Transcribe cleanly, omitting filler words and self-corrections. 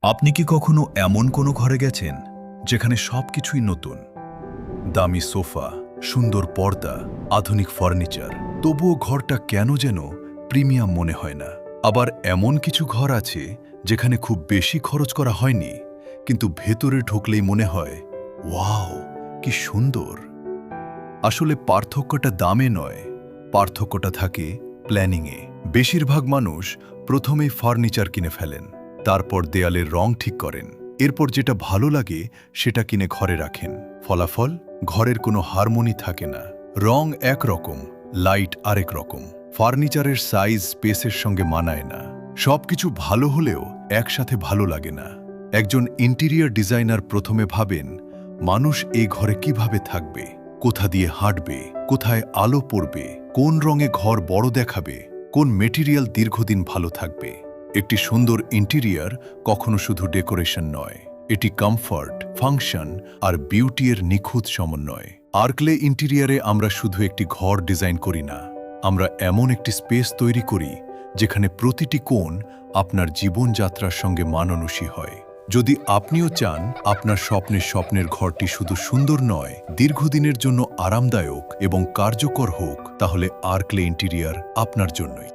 আপনি কি কখনো এমন কোনো ঘরে গেছেন যেখানে সবকিছুই নতুন? দামি সোফা, সুন্দর পর্দা, আধুনিক ফার্নিচার, তবুও ঘরটা কেন যেন প্রিমিয়াম মনে হয় না। আবার এমন কিছু ঘর আছে যেখানে খুব বেশি খরচ করা হয়নি, কিন্তু ভেতরে ঢুকলেই মনে হয়, ওয়াও, কি সুন্দর। আসলে পার্থক্যটা দামে নয়, পার্থক্যটা থাকে প্ল্যানিংয়ে। বেশিরভাগ মানুষ প্রথমেই ফার্নিচার কিনে ফেলেন, তারপর দেয়ালের রং ঠিক করেন, এরপর যেটা ভালো লাগে সেটা কিনে ঘরে রাখেন। ফলাফল, ঘরের কোনো হারমোনি থাকে না। রং একরকম, লাইট আরেক রকম, ফার্নিচারের সাইজ স্পেসের সঙ্গে মানায় না। সবকিছু ভালো হলেও একসাথে ভালো লাগে না। একজন ইন্টেরিয়র ডিজাইনার প্রথমে ভাবেন, মানুষ এই ঘরে কিভাবে থাকবে, কোথা দিয়ে হাঁটবে, কোথায় আলো পড়বে, কোন রঙে ঘর বড় দেখাবে, কোন মেটেরিয়াল দীর্ঘদিন ভালো থাকবে। একটি সুন্দর ইন্টেরিয়র কখনো শুধু ডেকোরেশন নয়, এটি কমফর্ট, ফাংশন আর বিউটি-এর নিখুঁত সমন্বয়। আর্কলে ইন্টেরিয়রে আমরা শুধু একটি ঘর ডিজাইন করি না, আমরা এমন একটি স্পেস তৈরি করি যেখানে প্রতিটি কোণ আপনার জীবনযাত্রার সঙ্গে মানানসই হয়। যদি আপনিও চান আপনার স্বপ্নের ঘরটি শুধু সুন্দর নয়, দীর্ঘদিনের জন্য আরামদায়ক এবং কার্যকর হোক, তাহলে আর্কলে ইন্টেরিয়র আপনার জন্যই।